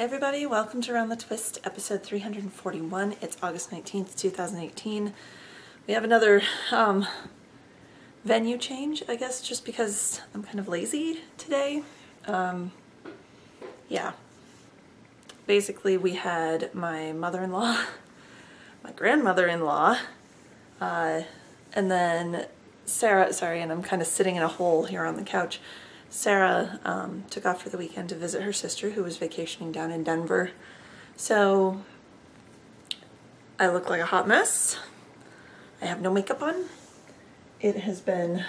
Hi everybody, welcome to Around the Twist, episode 341. It's August 19th, 2018. We have another venue change, I guess, just because I'm kind of lazy today. Yeah. Basically, we had my mother-in-law, my grandmother-in-law, and then Sarah, and I'm kind of sitting in a hole here on the couch. Sarah took off for the weekend to visit her sister who was vacationing down in Denver. So I look like a hot mess. I have no makeup on. It has been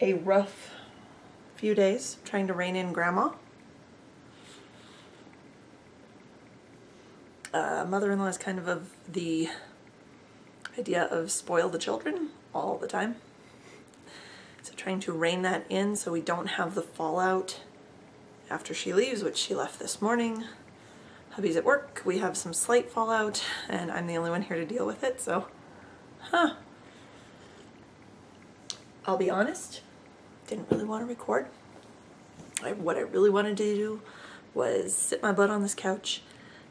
a rough few days trying to rein in Grandma. Mother-in-law is kind of the idea of spoil the children all the time. So trying to rein that in so we don't have the fallout after she leaves, which she left this morning. Hubby's at work, we have some slight fallout, and I'm the only one here to deal with it, so, I'll be honest, didn't really want to record. What I really wanted to do was sit my butt on this couch,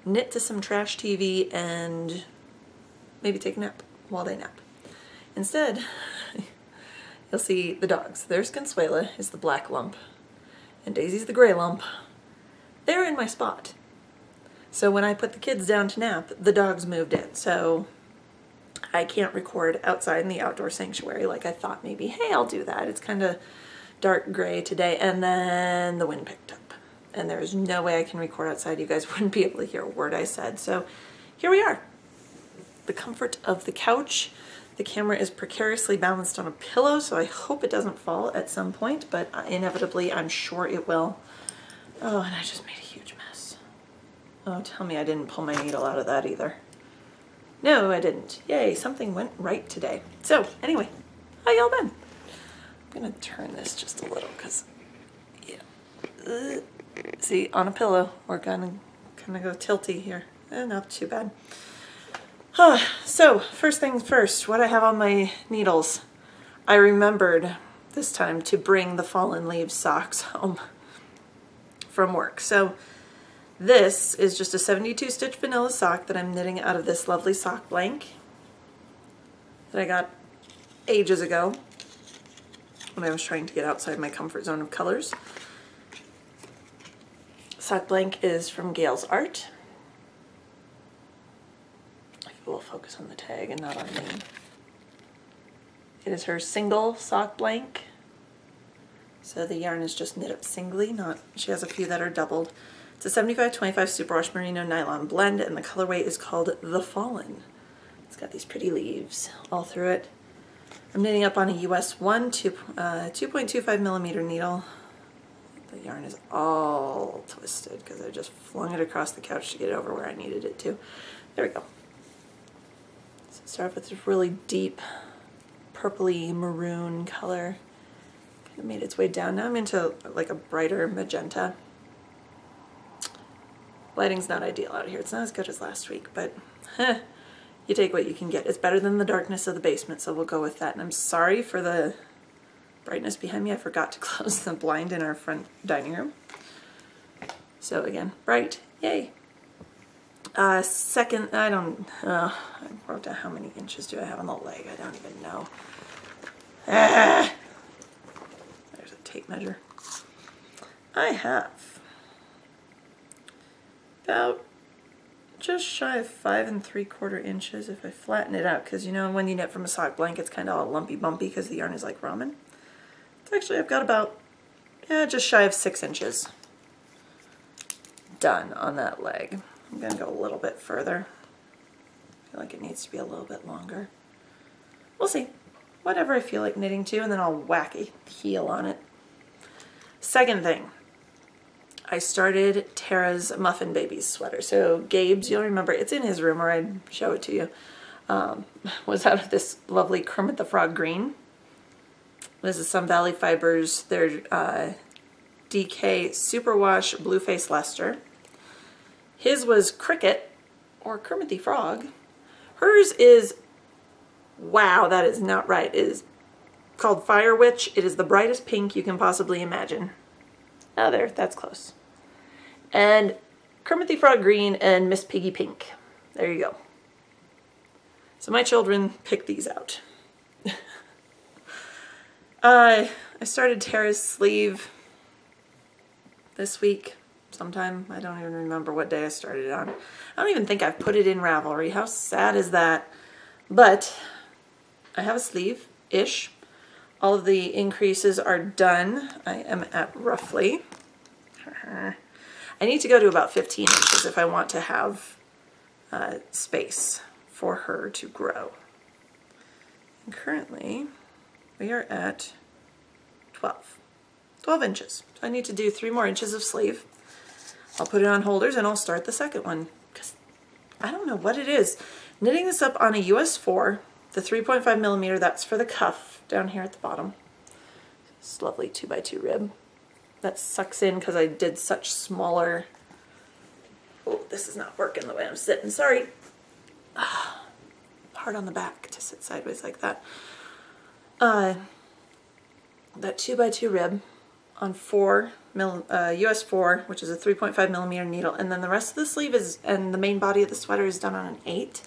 knit to some trash TV, and maybe take a nap, while-day nap. Instead, you'll see the dogs. There's Consuela, is the black lump, and Daisy's the gray lump. They're in my spot. So when I put the kids down to nap, the dogs moved in. So I can't record outside in the outdoor sanctuary like I thought maybe. Hey, I'll do that. It's kind of dark gray today. And then the wind picked up. And there's no way I can record outside. You guys wouldn't be able to hear a word I said. So here we are. The comfort of the couch. The camera is precariously balanced on a pillow, so I hope it doesn't fall at some point, but inevitably I'm sure it will. Oh, and I just made a huge mess. Oh, tell me I didn't pull my needle out of that either. No, I didn't. Yay, something went right today. So, anyway, how y'all been? I'm gonna turn this just a little, because, yeah. See, on a pillow, we're gonna go tilty here. Not too bad. So, first things first, what I have on my needles. I remembered this time to bring the Fallen Leaves socks home from work. So, this is just a 72 stitch vanilla sock that I'm knitting out of this lovely sock blank that I got ages ago when I was trying to get outside my comfort zone of colors. Sock blank is from Gail's Art. We'll focus on the tag and not on me. It is her single sock blank. So the yarn is just knit up singly, she has a few that are doubled. It's a 75-25 superwash merino nylon blend, and the colorway is called The Fallen. It's got these pretty leaves all through it. I'm knitting up on a US 2.25 millimeter needle. The yarn is all twisted because I just flung it across the couch to get it over where I needed it to. There we go. Start off with this really deep purpley maroon color. Kind of made its way down. Now I'm into like a brighter magenta. Lighting's not ideal out here. It's not as good as last week, but you take what you can get. It's better than the darkness of the basement, so we'll go with that. And I'm sorry for the brightness behind me. I forgot to close the blind in our front dining room. So again, bright, yay. Second, I wrote down how many inches do I have on the leg. I don't even know. There's a tape measure. I have about just shy of 5 3/4 inches if I flatten it out, because you know when you knit from a sock blanket it's kind of all lumpy bumpy because the yarn is like ramen. So actually I've got about just shy of 6 inches done on that leg. I'm going to go a little bit further. I feel like it needs to be a little bit longer. We'll see. Whatever I feel like knitting to, and then I'll whack a heel on it. Second thing, I started Tara's Muffin Babies sweater. So Gabe's, you'll remember, it's in his room, or I'd show it to you, was out of this lovely Kermit the Frog green. This is some Valley Fibers, their DK Superwash Blueface Leicester. His was Cricket, or Kermit the Frog. Hers is, wow, that is not right. It is called Fire Witch. It is the brightest pink you can possibly imagine. Oh, there, that's close. and Kermit the Frog green and Miss Piggy pink. There you go. So my children picked these out. I started Tara's sleeve this week sometime. I don't even remember what day I started it on. I don't even think I've put it in Ravelry. How sad is that? But I have a sleeve-ish. All of the increases are done. I am at roughly... I need to go to about 15 inches if I want to have space for her to grow. And currently, we are at 12 inches. So I need to do 3 more inches of sleeve. I'll put it on holders and I'll start the second one, because I don't know what it is. Knitting this up on a US 4, the 3.5 millimeter, that's for the cuff down here at the bottom. This lovely 2x2 rib. That sucks in because I did such smaller... Oh, this is not working the way I'm sitting. Sorry. Hard on the back to sit sideways like that. That 2x2 rib on US 4, which is a 3.5 millimeter needle, and then the rest of the sleeve is, and the main body of the sweater is done on an 8,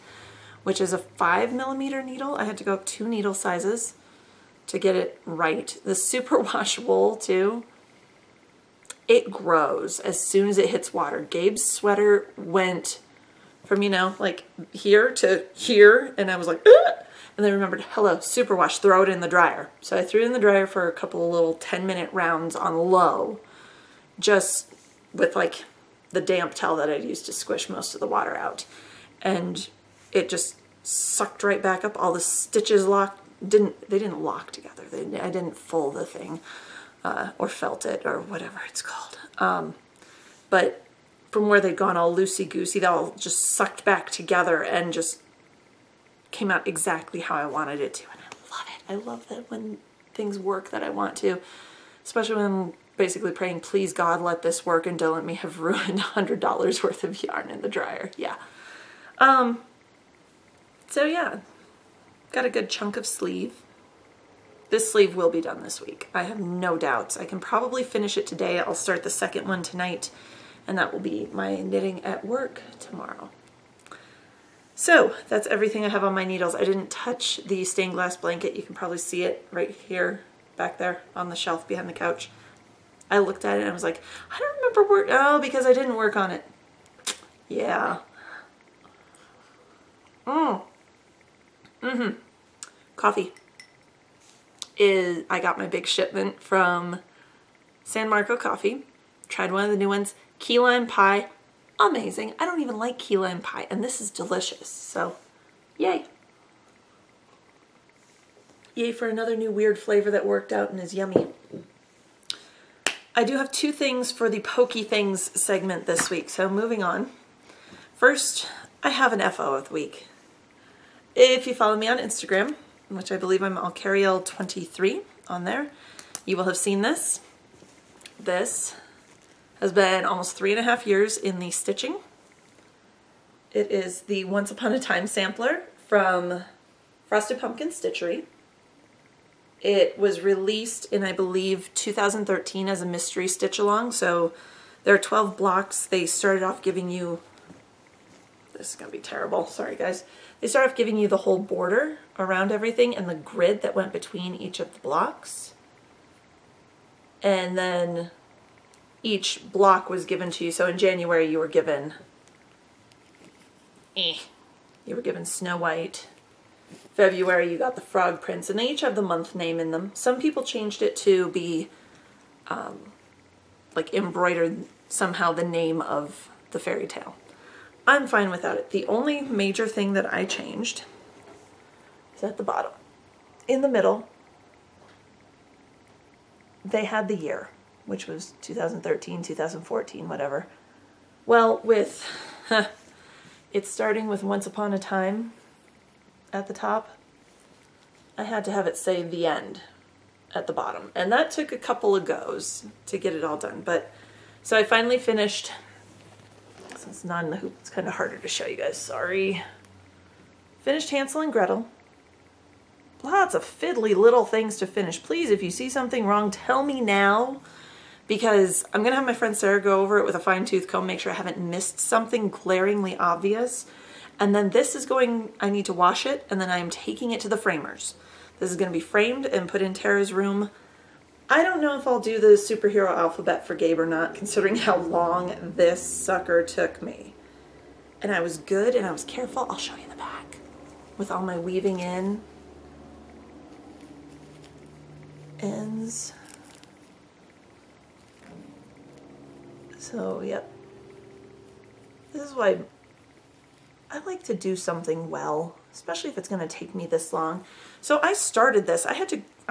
which is a 5 millimeter needle. I had to go up 2 needle sizes to get it right. The superwash wool too, it grows as soon as it hits water. Gabe's sweater went from, you know, like here to here, and I was like, ah! And then I remembered, hello, superwash, throw it in the dryer. So I threw it in the dryer for a couple of little 10-minute rounds on low, just with like the damp towel that I'd used to squish most of the water out. And it just sucked right back up. All the stitches they didn't lock together. I didn't full the thing or felt it or whatever it's called. But from where they'd gone all loosey-goosey, they all just sucked back together and just came out exactly how I wanted it to. And I love it. I love that when things work that I want to, especially when I'm basically praying, please God, let this work and don't let me have ruined $100 worth of yarn in the dryer. Yeah. So yeah, got a good chunk of sleeve. This sleeve will be done this week. I have no doubts. I can probably finish it today. I'll start the second one tonight, and that will be my knitting at work tomorrow. So that's everything I have on my needles. I didn't touch the stained glass blanket. You can probably see it right here, back there on the shelf behind the couch. I looked at it and I was like, I don't remember oh, because I didn't work on it. Yeah. Coffee. I got my big shipment from San Marco Coffee. Tried one of the new ones. Key lime pie. Amazing. I don't even like key lime pie, and this is delicious. So, yay. Yay for another new weird flavor that worked out and is yummy. I do have 2 things for the Pokey Things segment this week, so moving on. First, I have an FO of the week. If you follow me on Instagram, which I believe I'm allcarriel23 on there, you will have seen this. This has been almost 3.5 years in the stitching. It is the Once Upon a Time sampler from Frosted Pumpkin Stitchery. It was released in, I believe, 2013 as a mystery stitch along. So there are 12 blocks. They started off giving you, this is gonna be terrible, sorry guys. They start off giving you the whole border around everything and the grid that went between each of the blocks. And then each block was given to you. So in January you were given Snow White. February you got the Frog Prince, and they each have the month name in them. Some people changed it to be like embroidered somehow the name of the fairy tale. I'm fine without it. The only major thing that I changed is at the bottom. In the middle, they had the year, which was 2013, 2014, whatever. Well, with it's starting with Once Upon a Time at the top, I had to have it say the end at the bottom. And that took a couple of goes to get it all done. But so I finally finished. Since it's not in the hoop, it's kind of harder to show you guys, sorry. Finished Hansel and Gretel. Lots of fiddly little things to finish. Please, if you see something wrong, tell me now, because I'm going to have my friend Sarah go over it with a fine-tooth comb, make sure I haven't missed something glaringly obvious. And then this is going, I need to wash it, and then I'm taking it to the framers. This is going to be framed and put in Tara's room. I don't know if I'll do the superhero alphabet for Gabe or not, considering how long this sucker took me. And I was good and I was careful. I'll show you the back with all my weaving in ends. So, yep. This is why I like to do something well, especially if it's going to take me this long. So I started this. I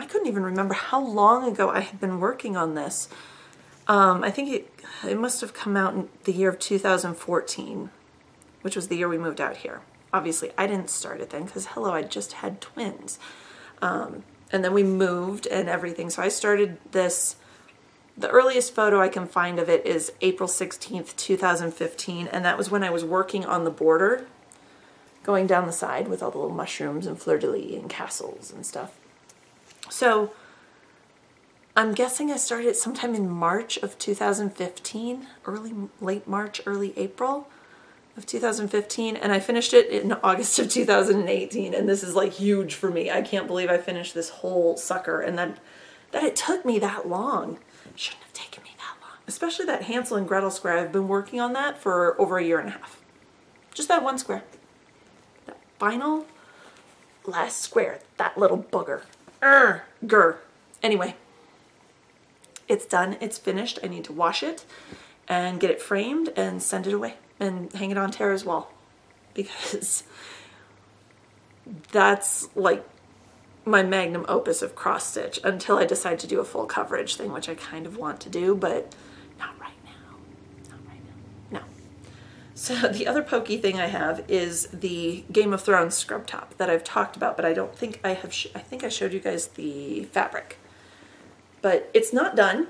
couldn't even remember how long ago I had been working on this. I think it must have come out in the year of 2014, which was the year we moved out here. Obviously, I didn't start it then because, hello, I just had twins. And then we moved and everything. So I started this. The earliest photo I can find of it is April 16th, 2015, and that was when I was working on the border, going down the side with all the little mushrooms and fleur-de-lis and castles and stuff. So I'm guessing I started sometime in March of 2015, late March, early April of 2015, and I finished it in August of 2018, and this is like huge for me. I can't believe I finished this whole sucker, and that it took me that long. Shouldn't have taken me that long. Especially that Hansel and Gretel square. I've been working on that for over a year and a half. Just that one square. That final last square. That little booger. Grr. Anyway. It's done. It's finished. I need to wash it and get it framed and send it away and hang it on Tara's wall. Because that's like my magnum opus of cross stitch until I decide to do a full coverage thing, which I kind of want to do, but not right now. Not right now. No. So the other pokey thing I have is the Game of Thrones scrub top that I've talked about, but I don't think I have. I think I showed you guys the fabric, but it's not done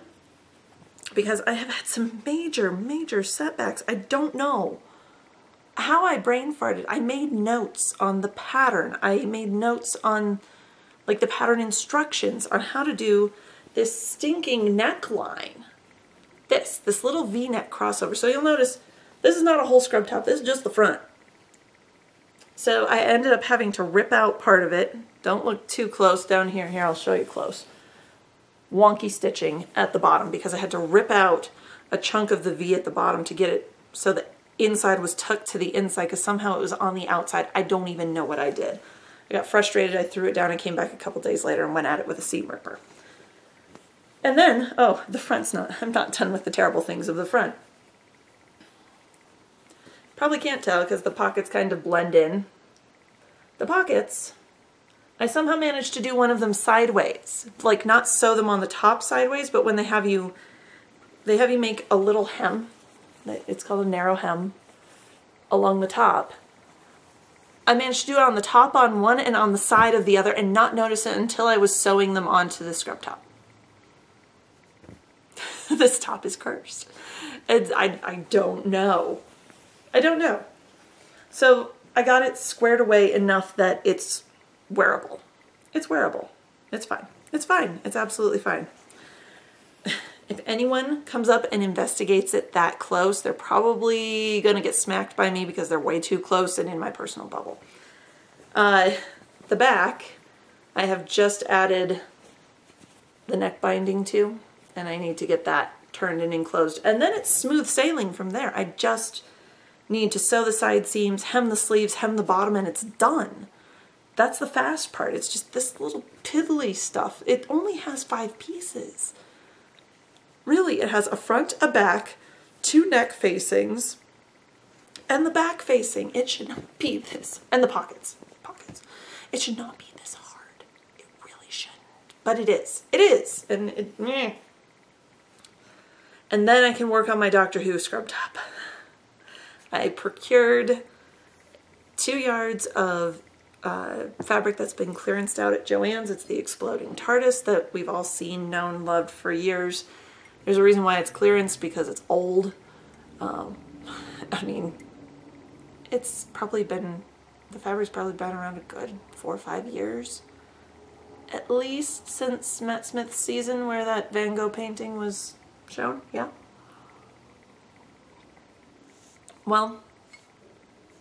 because I have had some major setbacks. I don't know how I brain farted. I made notes on the pattern. I made notes on like the pattern instructions on how to do this stinking neckline. This little V-neck crossover. So you'll notice this is not a whole scrub top. This is just the front. So I ended up having to rip out part of it. Don't look too close down here. Here, I'll show you close. Wonky stitching at the bottom because I had to rip out a chunk of the V at the bottom to get it so the inside was tucked to the inside because somehow it was on the outside. I don't even know what I did. I got frustrated, I threw it down and came back a couple days later and went at it with a seam ripper. And then, oh, the front's I'm not done with the terrible things of the front. Probably can't tell because the pockets kind of blend in. The pockets, I somehow managed to do one of them sideways. Like not sew them on the top sideways, but when they have you make a little hem. It's called a narrow hem along the top. I managed to do it on the top on one and on the side of the other and not notice it until I was sewing them onto the scrub top. This top is cursed. And I don't know. I don't know. So I got it squared away enough that it's wearable. It's wearable. It's fine. It's fine. It's absolutely fine. If anyone comes up and investigates it that close, they're probably going to get smacked by me because they're way too close and in my personal bubble. The back, I have just added the neck binding to, and I need to get that turned and enclosed. And then it's smooth sailing from there. I just need to sew the side seams, hem the sleeves, hem the bottom, and it's done. That's the fast part. It's just this little piddly stuff. It only has 5 pieces. Really, it has a front, a back, 2 neck facings, and the back facing. It should not be this. And the pockets. It should not be this hard. It really shouldn't. But it is. It is. And and then I can work on my Doctor Who scrub top. I procured 2 yards of fabric that's been clearanced out at Joann's. It's the Exploding TARDIS that we've all seen, known, loved for years. There's a reason why it's clearance, because it's old. I mean, it's probably been, the fabric's probably been around a good 4 or 5 years. At least since Matt Smith's season where that Van Gogh painting was Shown? Yeah. Well,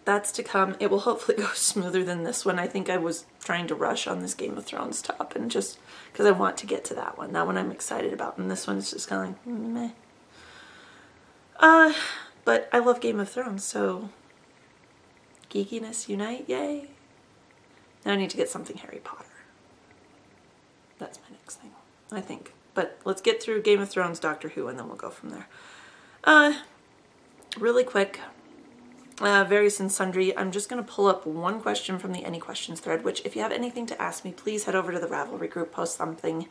that's to come. It will hopefully go smoother than this one. I think I was trying to rush on this Game of Thrones top, and just because I want to get to that one. That one I'm excited about, and this one is just kind of like, meh. But I love Game of Thrones, so geekiness unite, yay. Now I need to get something Harry Potter. That's my next thing, I think. But let's get through Game of Thrones, Doctor Who, and then we'll go from there. Really quick, various and sundry. I'm just going to pull up one question from the Any Questions thread, which if you have anything to ask me, please head over to the Ravelry group, post something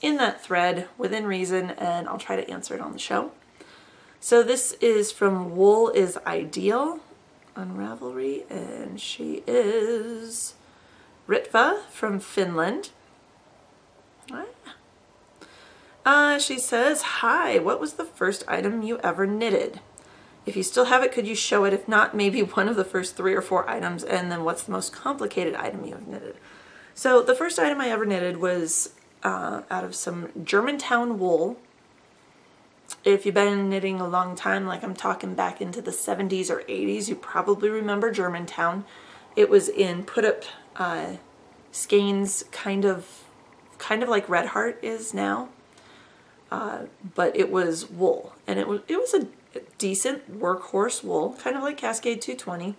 in that thread within reason, and I'll try to answer it on the show. So this is from Wool is Ideal on Ravelry, and she is Ritva from Finland. She says, hi, what was the first item you ever knitted? If you still have it, could you show it? If not, maybe one of the first 3 or 4 items, and then what's the most complicated item you have knitted? So the first item I ever knitted was out of some Germantown wool. If you've been knitting a long time, like I'm talking back into the 70s or 80s, you probably remember Germantown. It was in put-up skeins, kind of like Red Heart is now. But it was wool, and it was a decent workhorse wool, kind of like Cascade 220.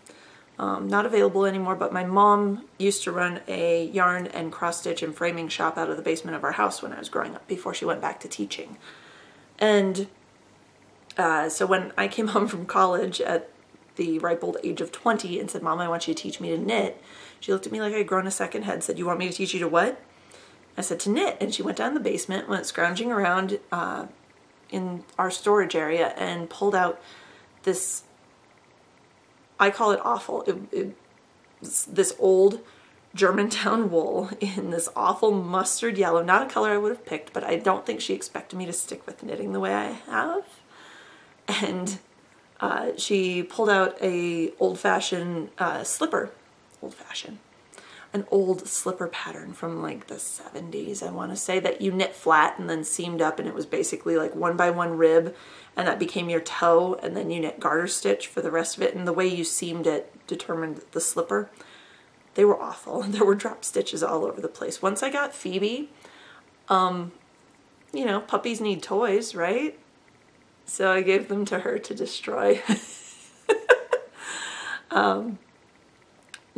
Not available anymore, but my mom used to run a yarn and cross stitch and framing shop out of the basement of our house when I was growing up, before she went back to teaching. And so when I came home from college at the ripe old age of 20 and said, Mom, I want you to teach me to knit, she looked at me like I'd grown a second head, said, you want me to teach you to what? I said, to knit. And she went down the basement, went scrounging around in our storage area, and pulled out this, I call it awful, this old Germantown wool in this awful mustard yellow. Not a color I would have picked, but I don't think she expected me to stick with knitting the way I have. And she pulled out a old-fashioned slipper. An old slipper pattern from like the 70s, I want to say, that you knit flat and then seamed up, and it was basically like 1 by 1 rib, and that became your toe, and then you knit garter stitch for the rest of it, and the way you seamed it determined the slipper. They were awful. There were drop stitches all over the place. Once I got Phoebe, you know, puppies need toys, right? So I gave them to her to destroy.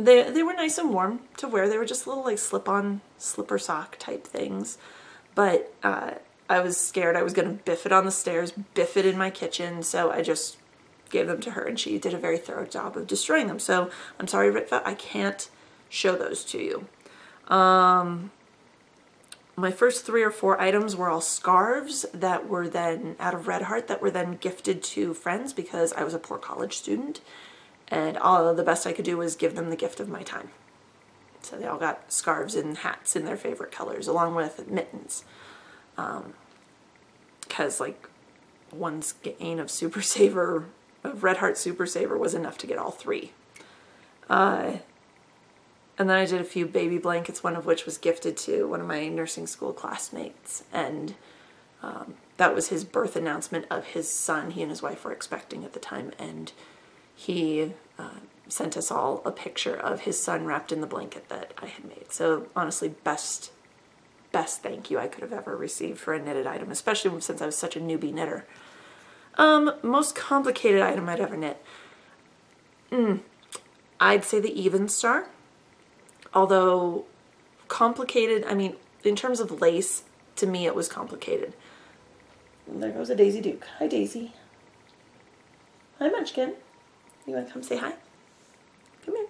They were nice and warm to wear. They were just little like slip-on slipper sock type things. But I was scared I was going to biff it on the stairs, biff it in my kitchen, so I just gave them to her, and she did a very thorough job of destroying them. So I'm sorry, Ritva, I can't show those to you. My first 3 or 4 items were all scarves that were then, out of Red Heart, that were then gifted to friends because I was a poor college student. And all the best I could do was give them the gift of my time. So they all got scarves and hats in their favorite colors, along with mittens. Because like one skein of Super Saver, of Red Heart Super Saver, was enough to get all 3. And then I did a few baby blankets, one of which was gifted to one of my nursing school classmates. And that was his birth announcement of his son. He and his wife were expecting at the time, and he sent us all a picture of his son wrapped in the blanket that I had made. So honestly, best thank you I could have ever received for a knitted item, especially since I was such a newbie knitter. Most complicated item I'd ever knit. I'd say the Even Star. Although complicated, I mean, in terms of lace, to me it was complicated. There goes a Daisy Duke. Hi, Daisy. Hi, Munchkin. You want to come say hi? Come here.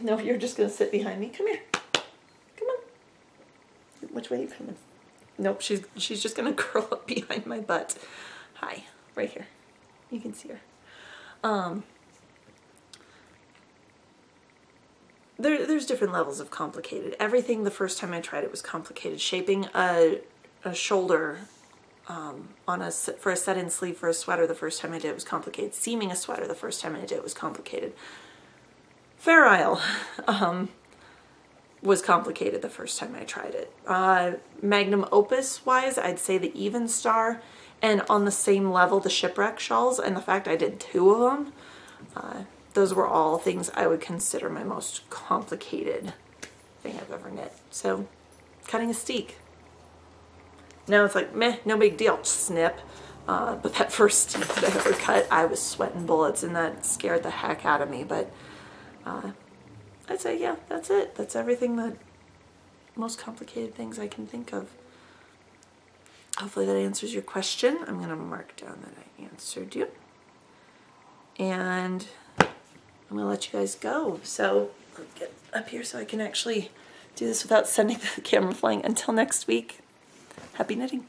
No, you're just going to sit behind me. Come here. Come on. Which way are you coming? Nope, she's just going to curl up behind my butt. Hi. Right here. You can see her. There's different levels of complicated. Everything the first time I tried it was complicated. Shaping a shoulder for a set-in sleeve for a sweater the first time I did it was complicated. Seaming a sweater the first time I did it was complicated. Fair Isle. was complicated the first time I tried it. Magnum opus wise, I'd say the Even Star, and on the same level the Shipwreck shawls, and the fact I did 2 of them, those were all things I would consider my most complicated thing I've ever knit. So cutting a steek. Now it's like, meh, no big deal, snip. But that first steek that I ever cut, I was sweating bullets, and that scared the heck out of me. But I'd say, yeah, that's it. That's everything, that most complicated things I can think of. Hopefully that answers your question. I'm going to mark down that I answered you. And I'm going to let you guys go. So I'll get up here so I can actually do this without sending the camera flying. Until next week, happy knitting.